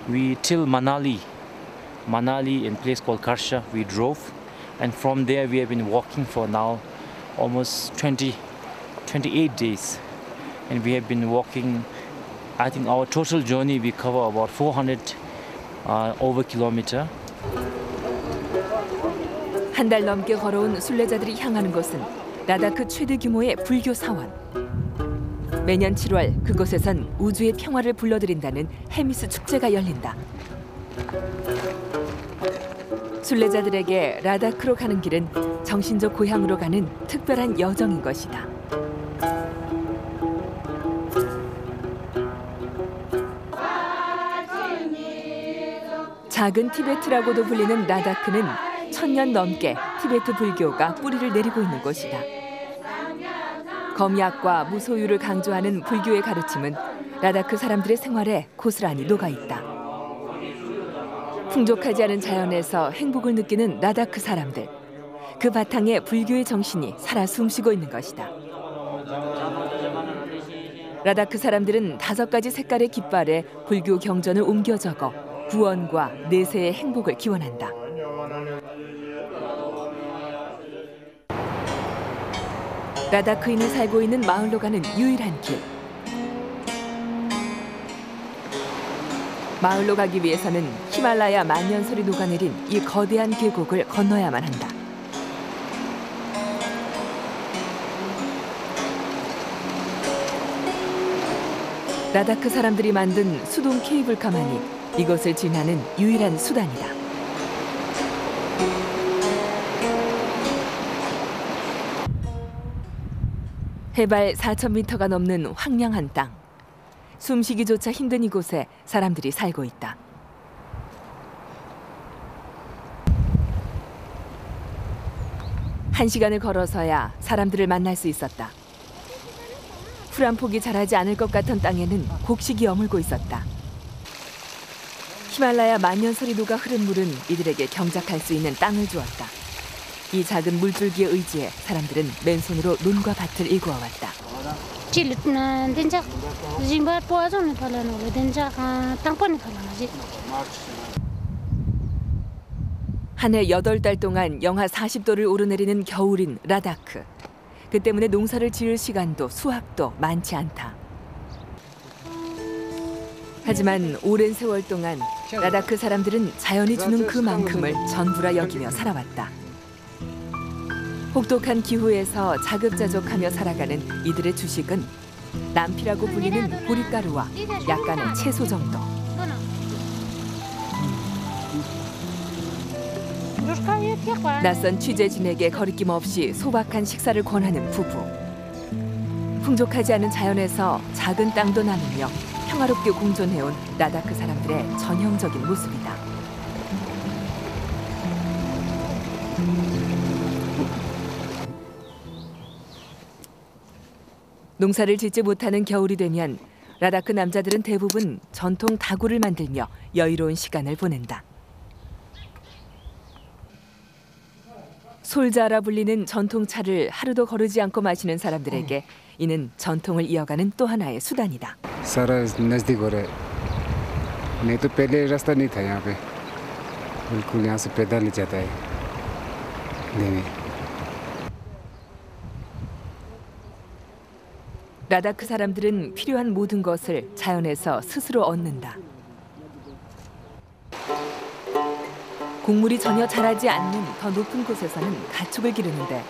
we till Manali in a place called Karsha we drove, and from there we have been walking for now almost 28 days, and we have been walking. I think our total journey we cover about 400 over kilometer. 한 달 넘게 걸어온 순례자들이 향하는 곳은 라다크 최대 규모의 불교 사원. 매년 7월 그곳에선 우주의 평화를 불러들인다는 헤미스 축제가 열린다. 순례자들에게 라다크로 가는 길은 정신적 고향으로 가는 특별한 여정인 것이다. 작은 티베트라고도 불리는 라다크는 1000년 넘게 티베트 불교가 뿌리를 내리고 있는 곳이다. 검약과 무소유를 강조하는 불교의 가르침은 라다크 사람들의 생활에 고스란히 녹아있다. 풍족하지 않은 자연에서 행복을 느끼는 라다크 사람들. 그 바탕에 불교의 정신이 살아 숨쉬고 있는 것이다. 라다크 사람들은 5가지 색깔의 깃발에 불교 경전을 옮겨 적어 구원과 내세의 행복을 기원한다. 라다크인이 살고 있는 마을로 가는 유일한 길. 마을로 가기 위해서는 히말라야 만년설이 녹아내린 이 거대한 계곡을 건너야만 한다. 라다크 사람들이 만든 수동 케이블카만이 이곳을 지나는 유일한 수단이다. 해발 4,000m가 넘는 황량한 땅. 숨쉬기조차 힘든 이곳에 사람들이 살고 있다. 한 시간을 걸어서야 사람들을 만날 수 있었다. 풀 한 폭이 자라지 않을 것 같은 땅에는 곡식이 여물고 있었다. 히말라야 만년설이 녹아 흐른 물은 이들에게 경작할 수 있는 땅을 주었다. 이 작은 물줄기에 의지해 사람들은 맨손으로 논과 밭을 일구어왔다. 한 해 8달 동안 영하 40도를 오르내리는 겨울인 라다크. 그 때문에 농사를 지을 시간도 수확도 많지 않다. 하지만 오랜 세월 동안 라다크 사람들은 자연이 주는 그만큼을 전부라 여기며 살아왔다. 혹독한 기후에서 자급자족하며 살아가는 이들의 주식은 남피라고 불리는 보리가루와 약간의 채소 정도. 낯선 취재진에게 거리낌 없이 소박한 식사를 권하는 부부. 풍족하지 않은 자연에서 작은 땅도 나누며 평화롭게 공존해온 라다크 사람들의 전형적인 모습이다. 농사를 짓지 못하는 겨울이 되면 라다크 남자들은 대부분 전통 다구를 만들며 여유로운 시간을 보낸다. 솔자라 불리는 전통차를 하루도 거르지 않고 마시는 사람들에게 이는 전통을 이어가는 또 하나의 수단이다. सारा नजदीक हो रहा है नहीं तो पहले रास्ता नहीं था यहाँ पे बिल्कुल यहाँ से पैदल ही जाता है लेने 라다크 사람들은 필요한 모든 것을 자연에서 스스로 얻는다. 곡물이 전혀 자라지 않는 더 높은 곳에서는 가축을 기르는데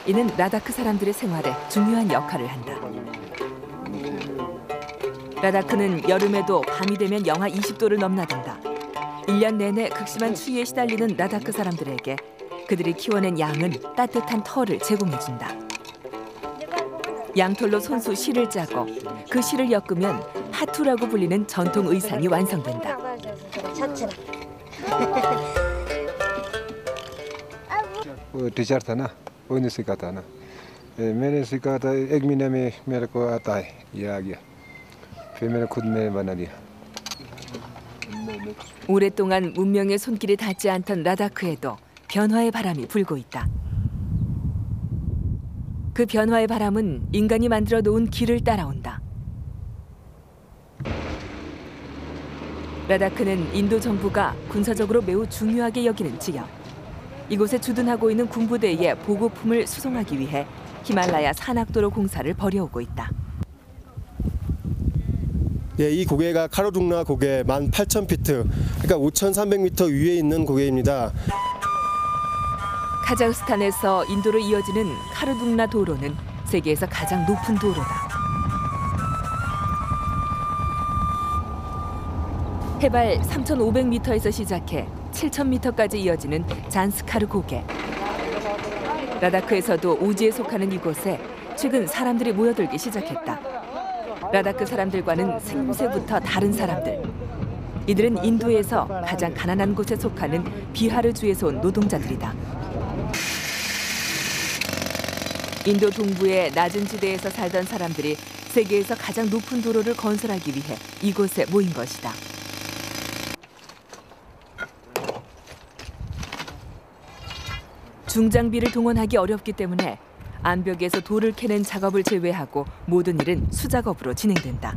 이는 라다크 사람들의 생활에 중요한 역할을 한다. 라다크는 여름에도 밤이 되면 영하 20도를 넘나든다. 1년 내내 극심한 추위에 시달리는 라다크 사람들에게 그들이 키워낸 양은 따뜻한 털을 제공해준다. 양털로 손수 실을 짜고 그 실을 엮으면 하투라고 불리는 전통 의상이 완성된다. वो टीचर था ना वो ने सिखाता ना मैंने सीखा था 1 महीने में मेरे को आता है ये आ गया फिर मैंने खुद में बना लिया. 오랫동안 문명의 손길이 닿지 않던 라다크에도 변화의 바람이 불고 있다. 그 변화의 바람은 인간이 만들어 놓은 길을 따라온다. 라다크는 인도 정부가 군사적으로 매우 중요하게 여기는 지역. 이곳에 주둔하고 있는 군부대에 보급품을 수송하기 위해 히말라야 산악도로 공사를 벌여오고 있다. 예, 이 고개가 카르둥라 고개 18,000피트, 그러니까 5,300m 위에 있는 고개입니다. 카자흐스탄에서 인도로 이어지는 카르둥라 도로는 세계에서 가장 높은 도로다. 해발 3,500m에서 시작해 7,000m까지 이어지는 잔스카르 고개. 라다크에서도 오지에 속하는 이곳에 최근 사람들이 모여들기 시작했다. 라다크 사람들과는 생김새부터 다른 사람들. 이들은 인도에서 가장 가난한 곳에 속하는 비하르주에서 온 노동자들이다. 인도 동부의 낮은 지대에서 살던 사람들이 세계에서 가장 높은 도로를 건설하기 위해 이곳에 모인 것이다. 중장비를 동원하기 어렵기 때문에 암벽에서 돌을 캐는 작업을 제외하고 모든 일은 수작업으로 진행된다.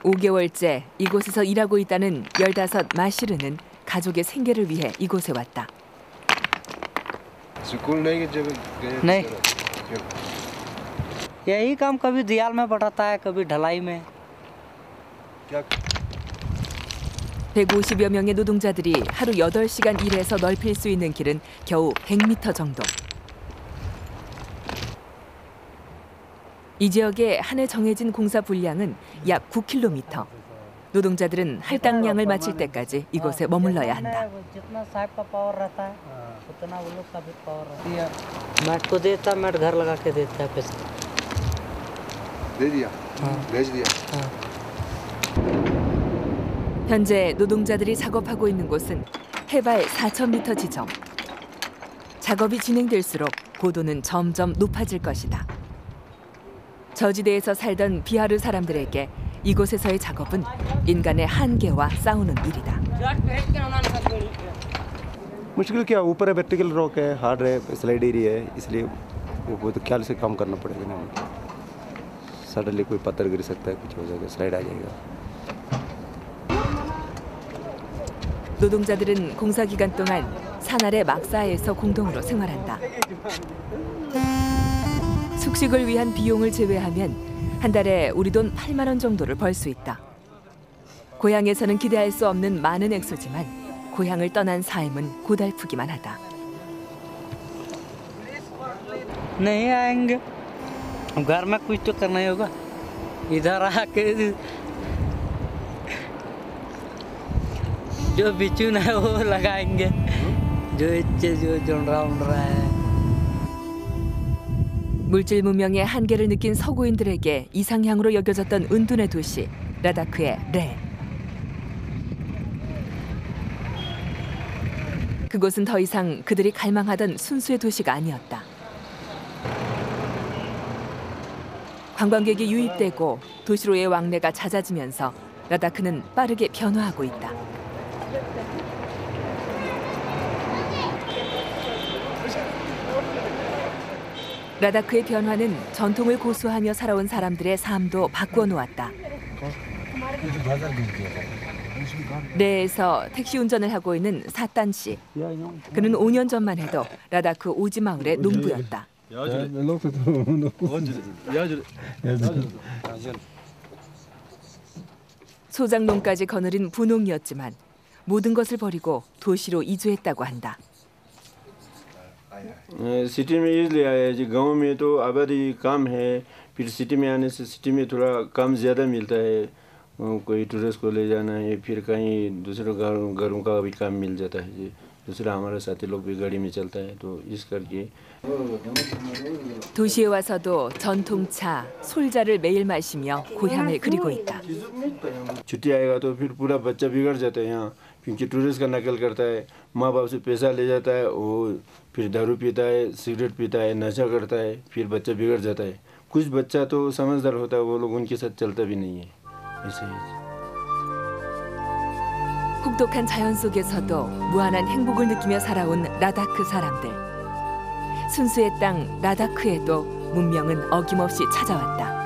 (5개월째) 이곳에서 일하고 있다는 15 마시르는 가족의 생계를 위해 이곳에 왔다. नहीं यही काम कभी दियाल में बढ़ाता है कभी ढलाई में 150여 명의 노동자들이 하루 8시간 일해서 넓힐 수 있는 길은 겨우 100m 정도. 이 지역의 한 해 정해진 공사 분량은 약 9km. 노동자들은 할당량을 마칠 때까지 이곳에 머물러야 한다. 현재 노동자들이 작업하고 있는 곳은 해발 4,000m 지점. 작업이 진행될수록 고도는 점점 높아질 것이다. 저지대에서 살던 비하르 사람들에게 이곳에서의 작업은 인간의 한계와 싸우는 일이다. मुश्किल क्या ऊपर है वर्टिकल रॉक है हार्ड है स्लाइड एरिया है इसलिए वो बहुत ख्याल से काम करना पड़ेगा ना सडनली कोई पत्थर गिर सकता है कुछ हो जाएगा स्लाइड आ जाएगा. 노동자들은 공사 기간 동안 산 아래 막사에서 공동으로 생활한다. 숙식을 위한 비용을 제외하면 한 달에 우리 돈 8만 원 정도를 벌 수 있다. 고향에서는 기대할 수 없는 많은 액수지만 고향을 떠난 삶은 고달프기만 하다. नहीं आएंगे घर में कुछ तो करना ही होगा इधर आके जो बिचून है वो लगाएंगे जो जोड़रा उड़रा है 물질 문명의 한계를 느낀 서구인들에게 이상향으로 여겨졌던 은둔의 도시 라다크의 레. 그곳은 더 이상 그들이 갈망하던 순수의 도시가 아니었다. 관광객이 유입되고 도시로의 왕래가 잦아지면서 라다크는 빠르게 변화하고 있다. 라다크의 변화는 전통을 고수하며 살아온 사람들의 삶도 바꾸어 놓았다. 레에서 택시 운전을 하고 있는 사탄 씨. 그는 5년 전만 해도 라다크 오지 마을의 농부였다. 소작농까지 거느린 부농이었지만 모든 것을 버리고 도시로 이주했다고 한다. सिटी में इसलिए आया है जी गांव में तो आबादी कम है फिर सिटी में आने से सिटी में थोड़ा कम ज़्यादा मिलता है कोई टूरिस्ट को ले जाना है फिर कहीं दूसरे घरों का भी काम मिल जाता है जी दूसरा हमारा साथी लोग भी गाड़ी में चलता है तो इस करके 도시에 와서도 전통차, 솔자를 매일 마시며 고향을 그리고 있다. छुट्टी आएगा तो फिर पूरा बच्चा बिगड़ जाता है यहाँ क्योंकि टूरिस्ट का नकल करता है माँ बाप से पैसा ले जाता है वो फिर दारू पीता है सिगरेट पीता है नशा करता है फिर बच्चा बिगड़ जाता है कुछ बच्चा तो समझदार होता है वो लोग उनके साथ चलता भी नहीं है ऐसे ही 혹독한 자연 속에서도 무한한 행복을 느끼며 살아온 라다크 사람들. 순수의 땅 라다크에도 문명은 어김없이 찾아왔다.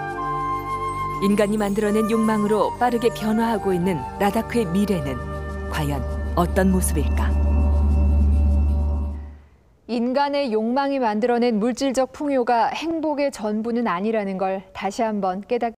인간이 만들어낸 욕망으로 빠르게 변화하고 있는 라다크의 미래는 과연 어떤 모습일까? 인간의 욕망이 만들어낸 물질적 풍요가 행복의 전부는 아니라는 걸 다시 한번 깨닫게